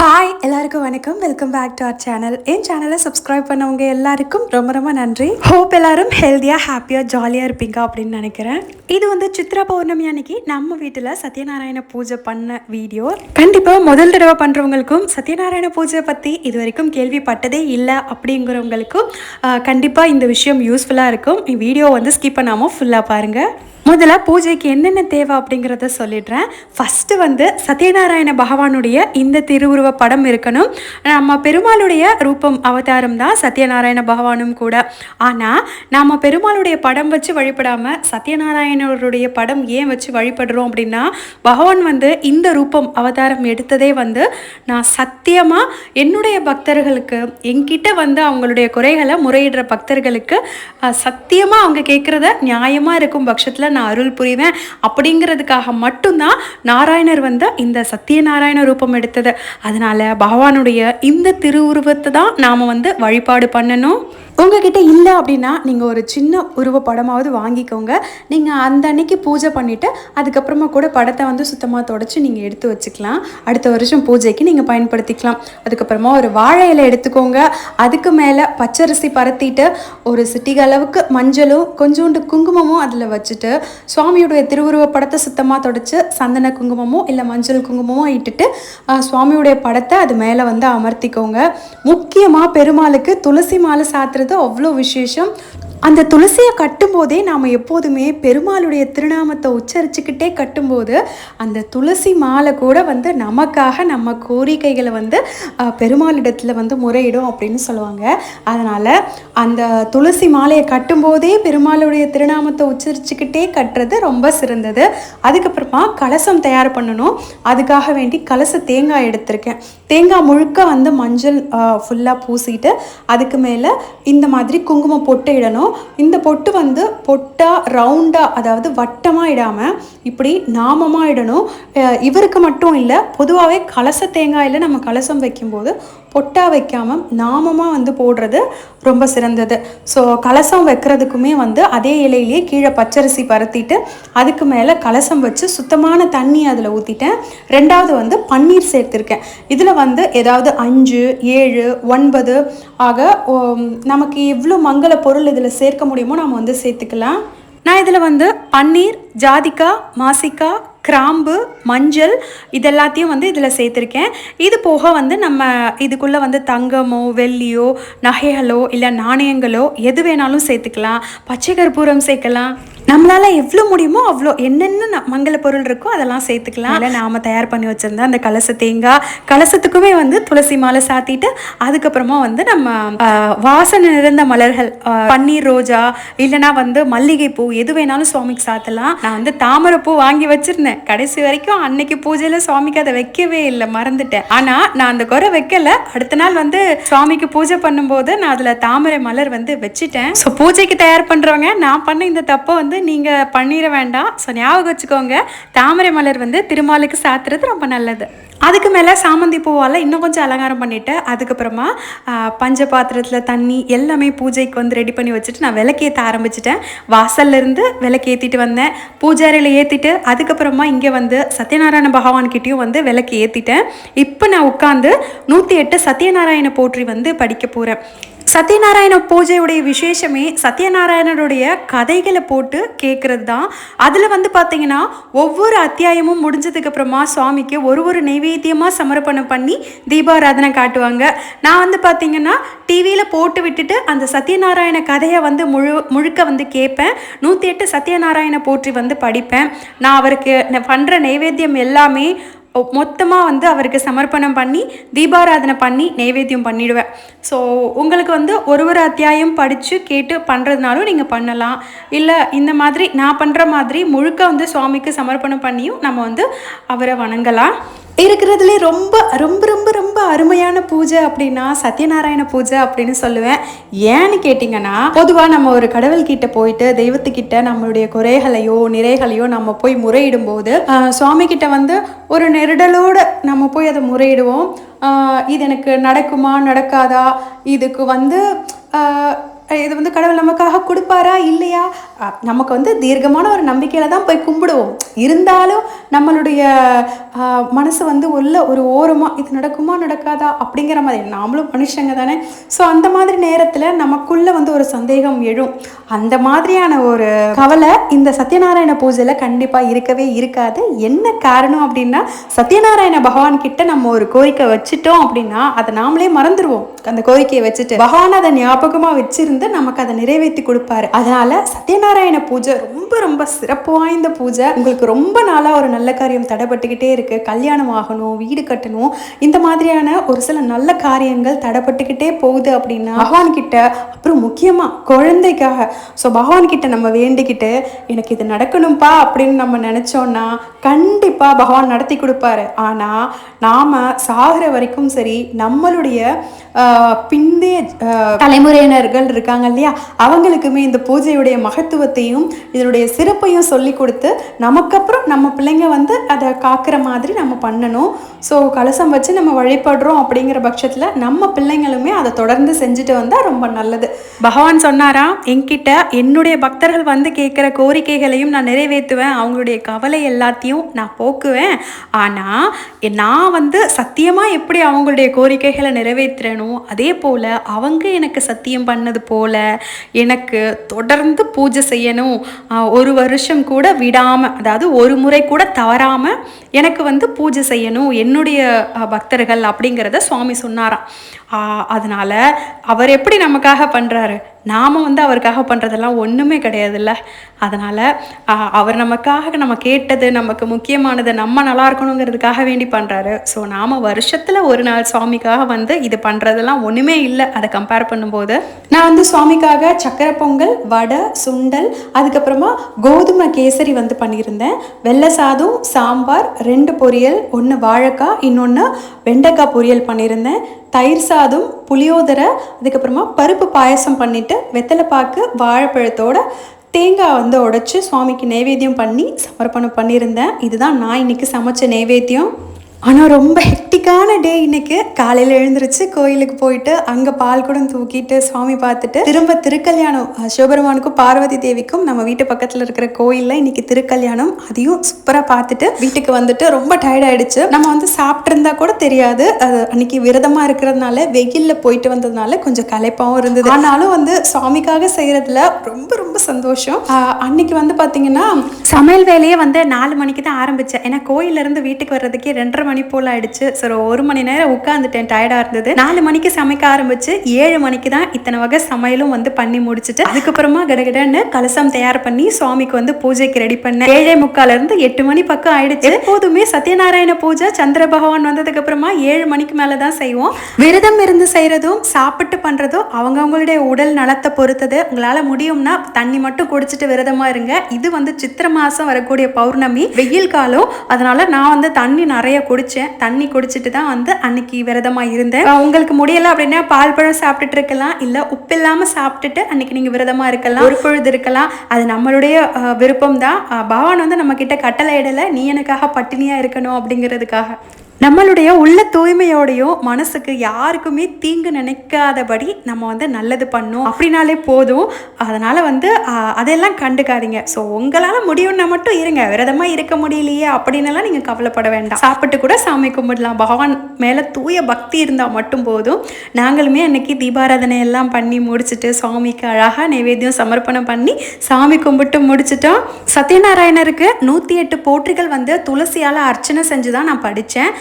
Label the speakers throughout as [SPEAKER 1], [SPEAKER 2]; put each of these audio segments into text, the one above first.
[SPEAKER 1] Hi எல்லாருக்கும் வணக்கம். Welcome back to our channel. என் சேனலை சப்ஸ்கிரைப் பண்ணவங்க எல்லாருக்கும் ரொம்ப ரொம்ப நன்றி. ஹோப் எல்லாரும் ஹெல்த்தியாக ஹாப்பியாக ஜாலியாக இருப்பீங்க அப்படின்னு நினைக்கிறேன். இது வந்து சித்ரா பௌர்ணமி அன்னைக்கு நம்ம வீட்டில் சத்யநாராயண பூஜை பண்ண வீடியோ. கண்டிப்பாக முதல் தடவை பண்ணுறவங்களுக்கும் சத்யநாராயண பூஜை பற்றி இது வரைக்கும் கேள்விப்பட்டதே இல்லை அப்படிங்கிறவங்களுக்கும் கண்டிப்பாக இந்த விஷயம் யூஸ்ஃபுல்லாக இருக்கும். வீடியோ வந்து ஸ்கிப் பண்ணாமல் ஃபுல்லாக பாருங்கள். முதல்ல பூஜைக்கு என்னென்ன தேவை அப்படிங்கிறத சொல்லிடுறேன். ஃபஸ்ட்டு வந்து சத்யநாராயண பகவானுடைய இந்த திருவுருவ படம் இருக்கணும். நம்ம பெருமாளுடைய ரூபம் அவதாரம் தான் சத்யநாராயண பகவானும் கூட. ஆனால் நம்ம பெருமாளுடைய படம் வச்சு வழிபடாமல் சத்யநாராயணருடைய படம் ஏன் வச்சு வழிபடுறோம் அப்படின்னா, பகவான் வந்து இந்த ரூபம் அவதாரம் எடுத்ததே வந்து நான் சத்தியமாக என்னுடைய பக்தர்களுக்கு என்கிட்ட வந்து அவங்களுடைய குறைகளை முறையிடுற பக்தர்களுக்கு சத்தியமாக அவங்க கேட்குறத நியாயமாக இருக்கும் பட்சத்தில் நான் அருள் புரிவேன் அப்படிங்கிறதுக்காக மட்டும்தான் நாராயணர் வந்து இந்த சத்யநாராயண ரூபம் எடுத்தது. அதனால பகவானுடைய இந்த திருவுருவத்தை தான் நாம் வந்து வழிபாடு பண்ணணும். உங்ககிட்ட இல்லை அப்படின்னா நீங்கள் ஒரு சின்ன உருவ படமாவது வாங்கிக்கோங்க. நீங்கள் அந்த அன்னைக்கு பூஜை பண்ணிவிட்டு அதுக்கப்புறமா கூட படத்தை வந்து சுத்தமாக தொடச்சி நீங்கள் எடுத்து வச்சுக்கலாம். அடுத்த வருஷம் பூஜைக்கு நீங்கள் பயன்படுத்திக்கலாம். அதுக்கப்புறமா ஒரு வாழை இலை எடுத்துக்கோங்க. அதுக்கு மேலே பச்சரிசி பரத்திட்டு ஒரு சிட்டிகை அளவுக்கு மஞ்சளும் கொஞ்சோண்டு குங்குமமும் அதில் வச்சுட்டு சுவாமியுடைய திருவுருவ படத்தை சுத்தமாக தொடச்சி சந்தன குங்குமமோ இல்லை மஞ்சள் குங்குமமோ இட்டுட்டு சுவாமியுடைய படத்தை அது மேலே வந்து அமர்த்திக்கோங்க. முக்கியமாக பெருமாளுக்கு துளசி மாலை சாத்துறது அவ்வளோ விசேஷம். அந்த துளசியை கட்டும்போதே நாம் எப்போதுமே பெருமாளுடைய திருநாமத்தை உச்சரிச்சுக்கிட்டே கட்டும்போது அந்த துளசி மாலை கூட வந்து நமக்காக நம்ம கோரிக்கைகளை வந்து பெருமாளிடத்தில் வந்து முறையிடும் அப்படின்னு சொல்லுவாங்க. அதனால் அந்த துளசி மாலையை கட்டும்போதே பெருமாளுடைய திருநாமத்தை உச்சரிச்சுக்கிட்டே கட்டுறது ரொம்ப சிறந்தது. அதுக்கப்புறமா கலசம் தயார் பண்ணணும். அதுக்காக வேண்டி கலச தேங்காய் எடுத்திருக்கேன். தேங்காய் முழுக்க வந்து மஞ்சள் ஃபுல்லாக பூசிட்டு அதுக்கு மேலே இந்த மாதிரி குங்குமம் பொட்டு இடணும். இந்த பொட்டு வந்து பொட்டாக ரவுண்டாக, அதாவது வட்டமாக இடாமல் இப்படி நாமமாக இடணும். இவருக்கு மட்டும் இல்லை, பொதுவாகவே கலச தேங்காயில் நம்ம கலசம் வைக்கும்போது பொட்டாக வைக்காமல் நாமமாக வந்து போடுறது ரொம்ப சிறந்தது. ஸோ கலசம் வைக்கிறதுக்குமே வந்து அதே இலையிலேயே கீழே பச்சரிசி பரத்திட்டு அதுக்கு மேலே கலசம் வச்சு சுத்தமான தண்ணி அதில் ஊற்றிட்டேன். ரெண்டாவது வந்து பன்னீர் சேர்த்துருக்கேன். இதில் வந்து ஏதாவது 5, 7, 9 ஆக நமக்கு எவ்வளோ மங்கள பொருள் இதில் சேர்க்க முடியுமோ நம்ம வந்து சேர்த்துக்கலாம். நான் இதில் வந்து பன்னீர், ஜாதிக்காய், மாசிக்காய், கிராம்பு, மஞ்சள் இதெல்லாத்தையும் வந்து இதில் சேர்த்துருக்கேன். இது போக வந்து நம்ம இதுக்குள்ளே வந்து தங்கமோ வெள்ளியோ நகைகளோ இல்லை நாணயங்களோ எது வேணாலும் சேர்த்துக்கலாம். பச்சை கற்பூரம் சேர்க்கலாம். நம்மளால் எவ்வளோ முடியுமோ அவ்வளோ என்னென்ன மங்கள பொருள் இருக்கோ அதெல்லாம் சேர்த்துக்கலாம். இல்லை நாம் தயார் பண்ணி வச்சுருந்தா அந்த கலச தேங்காய் கலசத்துக்குமே வந்து துளசி மாலை சாத்திட்டு அதுக்கப்புறமா வந்து நம்ம வாசனை நிறைந்த மலர்கள், பன்னீர் ரோஜா இல்லைனா வந்து மல்லிகைப்பூ எது வேணாலும் சுவாமிக்கு சாத்தலாம். நான் வந்து தாமரைப்பூ வாங்கி வச்சுருந்தேன். கடைசி வரைக்கும் அன்னைக்கு பூஜையில் சுவாமிக்கு அதை வைக்கவே இல்லை, மறந்துட்டேன். ஆனால் நான் அந்த குறை வைக்கலை. அடுத்த நாள் வந்து சுவாமிக்கு பூஜை பண்ணும்போது நான் அதில் தாமரை மலர் வந்து வச்சுட்டேன். ஸோ பூஜைக்கு தயார் பண்ணுறவங்க நான் பண்ண இந்த தப்பை வந்து நீங்கள் பண்ணிட வேண்டாம். ஸோ ஞாபகம் வச்சுக்கோங்க, தாமரை மலர் வந்து திருமாலுக்கு சாத்துறது ரொம்ப நல்லது. அதுக்கு மேலே சாமந்தி பூவால் இன்னும் கொஞ்சம் அலங்காரம் பண்ணிவிட்டு அதுக்கப்புறமா பஞ்ச பாத்திரத்தில் தண்ணி எல்லாமே பூஜைக்கு வந்து ரெடி பண்ணி வச்சுட்டு நான் விளக்கேற்ற ஆரம்பிச்சிட்டேன். வாசல்லேருந்து விளக்கேற்றிட்டு வந்தேன். பூஜாரியில் ஏற்றிட்டு அதுக்கப்புறமா இங்கே வந்து சத்யநாராயண பகவான்கிட்டையும் வந்து விளக்கு ஏற்றிட்டேன். இப்போ நான் உட்காந்து 108 சத்யநாராயண போற்றி வந்து படிக்க போகிறேன். சத்யநாராயண பூஜையுடைய விசேஷமே சத்யநாராயணருடைய கதைகளை போட்டு கேட்குறது தான். அதில் வந்து பார்த்திங்கன்னா ஒவ்வொரு அத்தியாயமும் முடிஞ்சதுக்கப்புறமா சுவாமிக்கு ஒரு நைவேத்தியமாக சமர்ப்பணம் பண்ணி தீபாராதனை காட்டுவாங்க. நான் வந்து பார்த்திங்கன்னா டிவியில் போட்டு விட்டுட்டு அந்த சத்யநாராயண கதையை வந்து முழுக்க வந்து கேட்பேன். 108 சத்யநாராயண போற்றி வந்து படிப்பேன். நான் அவருக்கு பண்ணுற நைவேத்தியம் எல்லாமே மொத்தமாக வந்து அவருக்கு சமர்ப்பணம் பண்ணி தீபாராதனை பண்ணி நைவேத்தியம் பண்ணிவிடுவேன். ஸோ உங்களுக்கு வந்து ஒரு அத்தியாயம் படித்து கேட்டு பண்ணுறதுனாலும் நீங்கள் பண்ணலாம். இல்லை இந்த மாதிரி நான் பண்ணுற மாதிரி முழுக்க வந்து சுவாமிக்கு சமர்ப்பணம் பண்ணியும் நம்ம வந்து அவரை வணங்கலாம். இருக்கிறதுலே ரொம்ப ரொம்ப ரொம்ப ரொம்ப அருமையான பூஜை அப்படின்னா சத்யநாராயண பூஜை அப்படின்னு சொல்லுவேன். ஏன்னு கேட்டிங்கன்னா, பொதுவாக நம்ம ஒரு கடவுள்கிட்ட போயிட்டு தெய்வத்துக்கிட்ட நம்மளுடைய குறைகளையோ நிறைகளையோ நம்ம போய் முறையிடும் போது சுவாமி கிட்ட வந்து ஒரு நெருடலோடு நம்ம போய் அதை முறையிடுவோம். இது எனக்கு நடக்குமா நடக்காதா, இதுக்கு வந்து இது வந்து கடவுள் நமக்காக கொடுப்பாரா இல்லையா, நமக்கு வந்து தீர்க்கமான ஒரு நம்பிக்கையில் தான் போய் கும்பிடுவோம். இருந்தாலும் நம்மளுடைய மனசு வந்து உள்ள ஒரு ஓரமாக இது நடக்குமா நடக்காதா அப்படிங்கிற மாதிரி, நாமளும் மனுஷங்க தானே. ஸோ அந்த மாதிரி நேரத்தில் நமக்குள்ளே வந்து ஒரு சந்தேகம் எழும். அந்த மாதிரியான ஒரு கவலை இந்த சத்யநாராயண பூஜையில் கண்டிப்பாக இருக்கவே இருக்காது. என்ன காரணம் அப்படின்னா, சத்யநாராயண பகவான் கிட்ட நம்ம ஒரு கோரிக்கை வச்சுட்டோம் அப்படின்னா அதை நாமளே மறந்துடுவோம். அந்த கோரிக்கையை வச்சுட்டு பகவான் அதை ஞாபகமாக வச்சிருந்து நமக்கு அதை நிறைவேற்றி கொடுப்பாரு. அதனால சத்யநாராயண பூஜை ரொம்ப ரொம்ப சிறப்பு வாய்ந்த பூஜை. உங்களுக்கு ரொம்ப நாளாக ஒரு நல்ல காரியம் தடைப்பட்டுக்கிட்டே இருக்கு, கல்யாணம் ஆகணும், வீடு கட்டணும், இந்த மாதிரியான ஒரு சில நல்ல காரியங்கள் தடைப்பட்டுக்கிட்டே போகுது அப்படின்னா பகவான் கிட்ட, அப்புறம் முக்கியமாக குழந்தைக்காக, ஸோ பகவான் கிட்ட நம்ம வேண்டிக்கிட்டு எனக்கு இது நடக்கணும்ப்பா அப்படின்னு நம்ம நினச்சோன்னா கண்டிப்பாக பகவான் நடத்தி கொடுப்பாரு. ஆனால் நாம் சாகிற வரைக்கும் சரி, நம்மளுடைய பிந்தைய தலைமுறையினர்கள் இருக்காங்க இல்லையா, அவங்களுக்குமே இந்த பூஜையுடைய மகத்துவத்தையும் இதனுடைய சிறப்பையும் சொல்லி கொடுத்து நமக்கப்புறம் நம்ம பிள்ளைங்க வந்து அதை காக்கிற மாதிரி நம்ம பண்ணணும். ஸோ கலசம் வச்சு நம்ம வழிபடுறோம் அப்படிங்கிற பட்சத்தில் நம்ம பிள்ளைங்களுமே அதை தொடர்ந்து செஞ்சுட்டு வந்தால் ரொம்ப நல்லது. பகவான் சொன்னாராம், என்கிட்ட என்னுடைய பக்தர்கள் வந்து கேட்குற கோரிக்கைகளையும் நான் நிறைவேற்றுவேன், அவங்களுடைய கவலை எல்லாத்தையும் நான் போக்குவேன். ஆனால் நான் வந்து சத்தியமாக எப்படி அவங்களுடைய கோரிக்கைகளை நிறைவேற்றுறேனோ அதே போல் அவங்க எனக்கு சத்தியம் பண்ணது போல் எனக்கு தொடர்ந்து பூஜை செய்யணும், ஒரு வருஷம் கூட விடாமல், அதாவது ஒரு முறை கூட தவறாமல் எனக்கு வந்து பூஜை செய்யணும் என்னுடைய பக்தர்கள் அப்படிங்கிறத சுவாமி சொன்னாராம். அதனால் அவர் எப்படி நமக்காக பண்ணுறாரு, நாம் வந்து அவருக்காக பண்ணுறதெல்லாம் ஒன்றுமே கிடையாதுல்ல. அதனால் அவர் நமக்காக நம்ம கேட்டது, நமக்கு முக்கியமானது, நம்ம நல்லா இருக்கணுங்கிறதுக்காக வேண்டி பண்ணுறாரு. ஸோ நாம் வருஷத்தில் ஒரு நாள் சுவாமிக்காக வந்து இது பண்ணுறதெல்லாம் ஒன்றுமே இல்லை. அதை கம்பேர் பண்ணும்போது நான் வந்து சுவாமிக்காக சக்கரை பொங்கல், வடை, சுண்டல், அதுக்கப்புறமா கோதுமை கேசரி வந்து பண்ணியிருந்தேன். வெள்ளை சாதம், சாம்பார், 2 பொரியல், 1 வாழைக்காய், இன்னொன்று வெண்டைக்காய் பொரியல் பண்ணியிருந்தேன். தயிர் சாதம், புளியோதரை, அதுக்கப்புறமா பருப்பு பாயசம் பண்ணிவிட்டு வெத்தலைப்பாக்கு வாழைப்பழத்தோட தேங்காய் வந்து உடைச்சி சுவாமிக்கு நைவேத்தியம் பண்ணி சமர்ப்பணம் பண்ணியிருந்தேன். இதுதான் நான் இன்றைக்கி சமைச்ச நைவேத்தியம். ஆனால் ரொம்ப ஹெக்டிக்கான டே இன்னைக்கு. காலையில் எழுந்திரிச்சு கோயிலுக்கு போயிட்டு அங்கே பால் குடம் தூக்கிட்டு சுவாமி பார்த்துட்டு திரும்ப திருக்கல்யாணம், சிவபெருமானுக்கும் பார்வதி தேவிக்கும் நம்ம வீட்டு பக்கத்தில் இருக்கிற கோயிலில் இன்னைக்கு திருக்கல்யாணம். அதையும் சூப்பராக பார்த்துட்டு வீட்டுக்கு வந்துட்டு ரொம்ப டயர்டாயிடுச்சு. நம்ம வந்து சாப்பிட்ருந்தா கூட தெரியாது. அது அன்னைக்கு விரதமாக இருக்கிறதுனால வெயிலில் போயிட்டு வந்ததுனால கொஞ்சம் களைப்பாகவும் இருந்தது. ஆனாலும் வந்து சுவாமிக்காக செய்கிறதுல ரொம்ப ரொம்ப சந்தோஷம். அன்னைக்கு வந்து பார்த்தீங்கன்னா சமையல் வேலையே வந்து 4 மணிக்கு தான் ஆரம்பித்தேன். ஏன்னா கோயிலேருந்து வீட்டுக்கு வர்றதுக்கே 2:30 மணி போல் ஆயிடுச்சு. சரி, 1 மணி நேரம் உட்காந்துட்டேன், டயர்டாக இருந்தது. 4 மணிக்கு சமைக்க ஆரம்பிச்சு 7 மணிக்கு தான் இத்தனை வகை சமையலும் வந்து பண்ணி முடிச்சுட்டு அதுக்கப்புறமா கடகடன்னு கலசம் தயார் பண்ணி சுவாமிக்கு வந்து பூஜைக்கு ரெடி பண்ணேன். 7:45 8 மணி பக்கம் ஆயிடுச்சு. எப்போதுமே சத்யநாராயண பூஜை சந்திர பகவான் வந்ததுக்கு அப்புறமா 7 மணிக்கு மேலே தான் செய்வோம். விரதம் இருந்து செய்கிறதும் சாப்பிட்டு பண்ணுறதும் அவங்கவுங்களுடைய உடல் நலத்தை பொறுத்தது. உங்களால் முடியும்னா தண்ணி மட்டும் குடிச்சிட்டு விரதமாக இருங்க. இது வந்து சித்திரை மாதம் வரக்கூடிய பௌர்ணமி, வெயில் காலம். அதனால நான் வந்து தண்ணி நிறைய குடிச்சேன். தண்ணி குடிச்சிட்டு தான் வந்து அன்னைக்கு விரதமாக இருந்தேன். உங்களுக்கு முடியலை அப்படின்னா பால் பழம் சாப்பிட்டுட்டு இருக்கலாம், இல்லை உப்பு இல்லாமல் சாப்பிட்டுட்டு அன்னைக்கு நீங்கள் விரதமாக இருக்கலாம், ஒரு பொழுது இருக்கலாம். அது நம்மளுடைய விருப்பம் தான். பகவான் வந்து நம்ம கிட்ட கட்டளை இடலை, நீ எனக்காக பட்டினியாக இருக்கணும் அப்படிங்கிறதுக்காக. நம்மளுடைய உள்ள தூய்மையோடையும் மனசுக்கு யாருக்குமே தீங்கு நினைக்காதபடி நம்ம வந்து நல்லது பண்ணோம் அப்படின்னாலே போதும். அதனால் வந்து அதெல்லாம் கண்டுக்காதீங்க. ஸோ உங்களால் முடியும்னா மட்டும் இருங்க, விரதமாக இருக்க முடியலையே அப்படின்னலாம் நீங்கள் கவலைப்பட வேண்டாம். சாப்பிட்டு கூட சாமி கும்பிடலாம். பகவான் மேலே தூய பக்தி இருந்தால் மட்டும் போதும். நாங்களுமே அன்னைக்கு தீபாராதனை எல்லாம் பண்ணி முடிச்சுட்டு சுவாமிக்கு அழகாக நைவேத்தியம் சமர்ப்பணம் பண்ணி சாமி கும்பிட்டு முடிச்சிட்டோம். சத்யநாராயணருக்கு 108 போற்றிகள் வந்து துளசியால் அர்ச்சனை செஞ்சு தான் நான் படித்தேன்.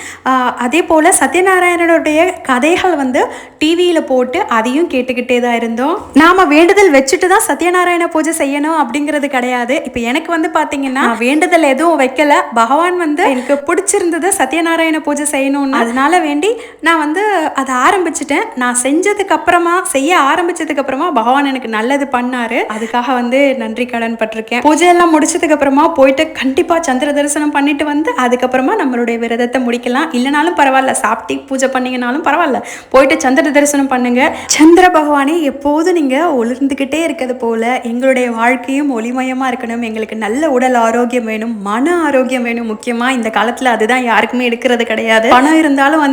[SPEAKER 1] அதே போல் சத்யநாராயணனுடைய கதைகள் வந்து டிவியில் போட்டு அதையும் கேட்டுக்கிட்டே தான் இருந்தோம். நாம் வேண்டுதல் வச்சுட்டு தான் சத்யநாராயண பூஜை செய்யணும் அப்படிங்கிறது கிடையாது. இப்போ எனக்கு வந்து பார்த்தீங்கன்னா வேண்டுதல் எதுவும் வைக்கல, பகவான் வந்து எனக்கு பிடிச்சிருந்தது சத்யநாராயண பூஜை செய்யணும்னு, அதனால வேண்டி நான் வந்து அதை ஆரம்பிச்சிட்டேன். நான் செஞ்சதுக்கு அப்புறமா செய்ய ஆரம்பிச்சதுக்கு அப்புறமா பகவான் எனக்கு நல்லது பண்ணாரு. அதுக்காக வந்து நன்றி கடன் பட்டிருக்கேன். பூஜை எல்லாம் முடிச்சதுக்கு அப்புறமா போயிட்டு கண்டிப்பாக சந்திர தரிசனம் பண்ணிட்டு வந்து அதுக்கப்புறமா நம்மளுடைய விரதத்தை முடிக்கலாம். செய்யலாம். இல்லைனாலும் பரவாயில்ல, சாப்பிட்டு பூஜை பண்ணிங்கனாலும் பரவாயில்ல, போயிட்டு சந்திர தரிசனம் பண்ணுங்க. சந்திர பகவானே எப்போதும் நீங்கள் ஒளிர்ந்துக்கிட்டே இருக்கிறது போல் எங்களுடைய வாழ்க்கையும் ஒளிமயமாக இருக்கணும். எங்களுக்கு நல்ல உடல் ஆரோக்கியம் வேணும், மன ஆரோக்கியம் வேணும். முக்கியமாக இந்த காலத்தில் அதுதான் யாருக்குமே எடுக்கிறது கிடையாது. பணம் இருந்தாலும்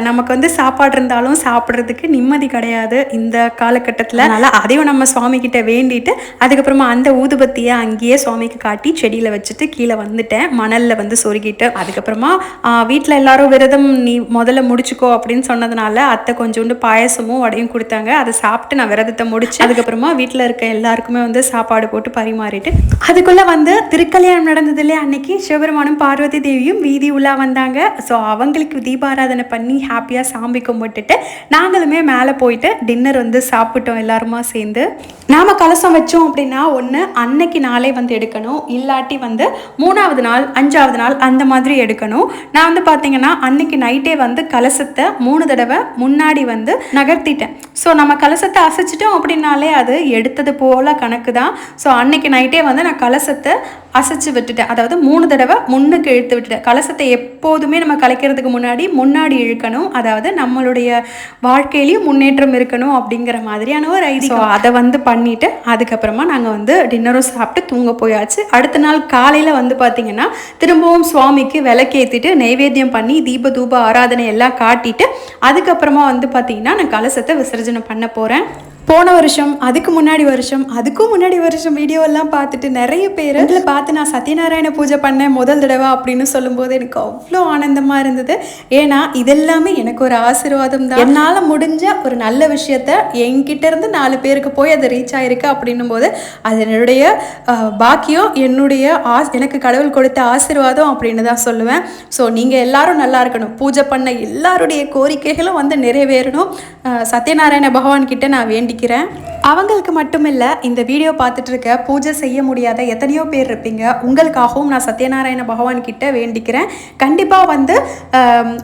[SPEAKER 1] நமக்கு சாப்பாடு இருந்தாலும் சாப்பிட்றதுக்கு நிம்மதி கிடையாது இந்த காலகட்டத்தில். அதனால் அதையும் நம்ம சுவாமி கிட்ட வேண்டிட்டு அதுக்கப்புறமா அந்த ஊதுபத்தியை அங்கேயே சுவாமிக்கு காட்டி செடியில் வச்சுட்டு கீழே வந்துட்டேன், மணலில் சொருகிட்டு. அதுக்கப்புறமா வீட்டில் எல்லாரும் விரதம் நீ முதல்ல முடிச்சுக்கோ அப்படின்னு சொன்னதுனால அத்தை கொஞ்சோண்டு பாயசமும் வடையும் கொடுத்தாங்க. அதை சாப்பிட்டு நான் விரதத்தை முடிச்சு அதுக்கப்புறமா வீட்டில் இருக்க எல்லாருக்குமே சாப்பாடு போட்டு பரிமாறிட்டு அதுக்குள்ளே திருக்கல்யாணம் நடந்தது இல்லையா, அன்னைக்கு சிவபெருமானும் பார்வதி தேவியும் வீதி உலா வந்தாங்க. ஸோ அவங்களுக்கு தீபாராதனை பண்ணி ஹாப்பியாக சாமி கும்பிட்டுட்டு நாங்களுமே மேலே போயிட்டு டின்னர் சாப்பிட்டோம் எல்லாருமா சேர்ந்து. நாம் கலசம் வச்சோம் அப்படின்னா ஒன்று அன்னைக்கு நாளே எடுக்கணும், இல்லாட்டி 3ஆவது நாள் 5ஆவது நாள் அந்த மாதிரி எடுக்கணும். நான் பார்த்தீங்கன்னா அன்னைக்கு நைட்டே கலசத்தை 3 தடவை முன்னாடி நகர்த்திட்டேன். ஸோ நம்ம கலசத்தை அசைச்சிட்டோம் அப்படின்னாலே அது எடுத்தது போல கணக்கு தான். ஸோ அன்னைக்கு நைட்டே நான் கலசத்தை அசைச்சு விட்டுட்டேன், அதாவது 3 தடவை முன்னுக்கு இழுத்து விட்டுட்டேன். கலசத்தை எப்போதுமே நம்ம கலைக்கிறதுக்கு முன்னாடி இழுக்கணும், அதாவது நம்மளுடைய வாழ்க்கையிலையும் முன்னேற்றம் இருக்கணும் அப்படிங்கிற மாதிரியான ஒரு ஐடியா. அதை பண்ணிட்டு அதுக்கப்புறமா நாங்கள் டின்னரும் சாப்பிட்டு தூங்க போயாச்சு. அடுத்த நாள் காலையில் பார்த்தீங்கன்னா திரும்பவும் சுவாமிக்கு விளக்கேற்றிட்டு நைவேத்தியம் பண்ணி தீப தூப ஆராதனை எல்லாம் காட்டிட்டு அதுக்கப்புறமா பார்த்தீங்கன்னா நான் கலசத்தை விசர்ஜனை பண்ண போகிறேன். போன வருஷம், அதுக்கும் முன்னாடி வருஷம் வீடியோவெல்லாம் பார்த்துட்டு நிறைய பேர் இதில் பார்த்து நான் சத்யநாராயண பூஜை பண்ணேன் முதல் தடவை அப்படின்னு சொல்லும்போது எனக்கு அவ்வளோ ஆனந்தமாக இருந்தது. ஏன்னா இதெல்லாமே எனக்கு ஒரு ஆசீர்வாதம் தான். என்னால் முடிஞ்ச ஒரு நல்ல விஷயத்த என்கிட்ட இருந்து 4 பேருக்கு போய் அது ரீச் ஆகிருக்கு அப்படின்னும் போது அது என்னுடைய பாக்கியம், எனக்கு கடவுள் கொடுத்த ஆசீர்வாதம் அப்படின்னு தான் சொல்லுவேன். ஸோ நீங்கள் எல்லாரும் நல்லா இருக்கணும், பூஜை பண்ண எல்லாருடைய கோரிக்கைகளும் நிறைவேறணும். சத்யநாராயண பகவான் கிட்ட நான் வேண்டிக்கிறேன். அவங்களுக்கு மட்டும் இல்லை, இந்த வீடியோ பார்த்துட்டு இருக்க பூஜை செய்ய முடியாத எத்தனையோ பேர் இருப்பீங்க, உங்களுக்காகவும் நான் சத்யநாராயண பகவான் கிட்ட வேண்டிக்கிறேன். கண்டிப்பாக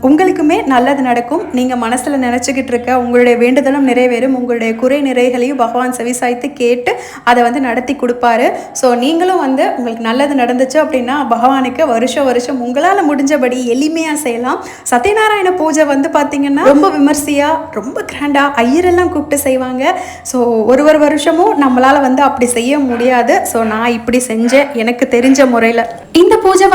[SPEAKER 1] உங்களுக்குமே நல்லது நடக்கும். நீங்கள் மனசில் நினச்சிக்கிட்டு இருக்க உங்களுடைய வேண்டுதலும் நிறைவேறும். உங்களுடைய குறை நிறைகளையும் பகவான் செவிசாய்த்து கேட்டு அதை நடத்தி கொடுப்பாரு. ஸோ நீங்களும் உங்களுக்கு நல்லது நடந்துச்சு அப்படின்னா பகவானுக்கு வருஷம் உங்களால் முடிஞ்சபடி எளிமையாக செய்யலாம். சத்யநாராயண பூஜை பார்த்தீங்கன்னா ரொம்ப விமர்சையாக ரொம்ப கிராண்டாக ஐயரெல்லாம் கூப்பிட்டு செய்வாங்க. ஸோ ஒரு வருஷமும் நம்மளால் அப்படி செய்ய முடியாது. ஸோ நான் இப்படி செஞ்சேன் எனக்கு தெரிஞ்ச முறையில். இந்த பூஜை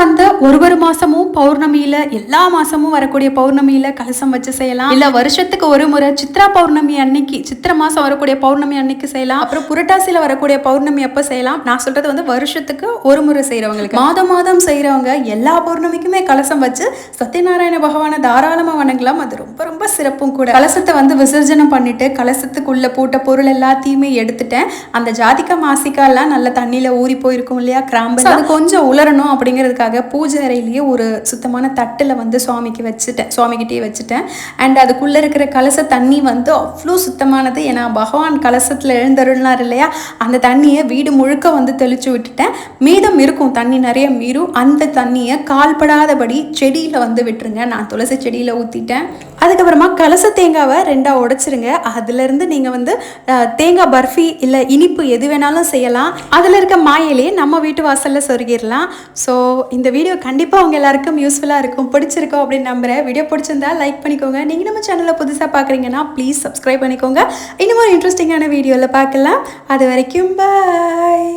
[SPEAKER 1] ஒரு மாதமும் பௌர்ணமியில், எல்லா மாதமும் வரக்கூடிய பௌர்ணமியில் கலசம் வச்சு செய்யலாம். இல்லை வருஷத்துக்கு ஒரு முறை சித்ரா பௌர்ணமி அன்னைக்கு, சித்திரை மாதம் வரக்கூடிய பௌர்ணமி அன்னைக்கு செய்யலாம். அப்புறம் புரட்டாசியில் வரக்கூடிய பௌர்ணமி அப்போ செய்யலாம். நான் சொல்கிறது வருஷத்துக்கு ஒரு முறை செய்கிறவங்களுக்கு, மாதம் செய்கிறவங்க எல்லா பௌர்ணமிக்குமே கலசம் வச்சு சத்யநாராயண பகவானை தாராளமாக வணங்கலாம். அது ரொம்ப சிறப்பும் கூட. கலசத்தை விசர்ஜனம் பண்ணிட்டு கலசத்துக்குள்ளே போட்ட பொருள் எல்லாத்தையுமே எடுத்துட்டேன். அந்த ஜாதிக்கா மாசிக்காலாம் நல்ல தண்ணியில் ஊறி போயிருக்கும் இல்லையா, கிராம்பு, அது கொஞ்சம் உலரணும் அப்படிங்கிறதுக்காக பூஜை அறையிலேயே ஒரு சுத்தமான தட்டில் சுவாமிகிட்டே வச்சுட்டேன். அண்ட் அதுக்குள்ளே இருக்கிற கலச தண்ணி அவ்வளோ சுத்தமானது. ஏன்னா பகவான் கலசத்தில் எழுந்தருள்னார் இல்லையா, அந்த தண்ணியை வீடு முழுக்க தெளிச்சு விட்டுட்டேன். மீதம் இருக்கும் தண்ணி நிறைய மீறும், அந்த தண்ணியை கால்படாதபடி செடியில் விட்டுருங்க. நான் துளசி செடியில் ஊற்றிட்டேன். அதுக்கப்புறமா கலச தேங்காவை 2ஆக உடைச்சிருங்க. அதுலேருந்து நீங்கள் தேங்காய் பர்ஃபி இல்லை இனிப்பு எது வேணாலும் செய்யலாம். அதில் இருக்க மாயிலே நம்ம வீட்டு வாசலில் சொருகிடலாம். ஸோ இந்த வீடியோ கண்டிப்பாக அவங்க எல்லாருக்கும் யூஸ்ஃபுல்லாக இருக்கும், பிடிச்சிருக்கோம் அப்படின்னு நம்புகிறேன். வீடியோ பிடிச்சிருந்தா லைக் பண்ணிக்கோங்க. நீங்கள் நம்ம சேனலில் புதுசாக பார்க்குறீங்கன்னா ப்ளீஸ் சப்ஸ்கிரைப் பண்ணிக்கோங்க. இன்னும் ஒரு இன்ட்ரெஸ்டிங்கான வீடியோவில் பார்க்கலாம். அது வரைக்கும் பாய்.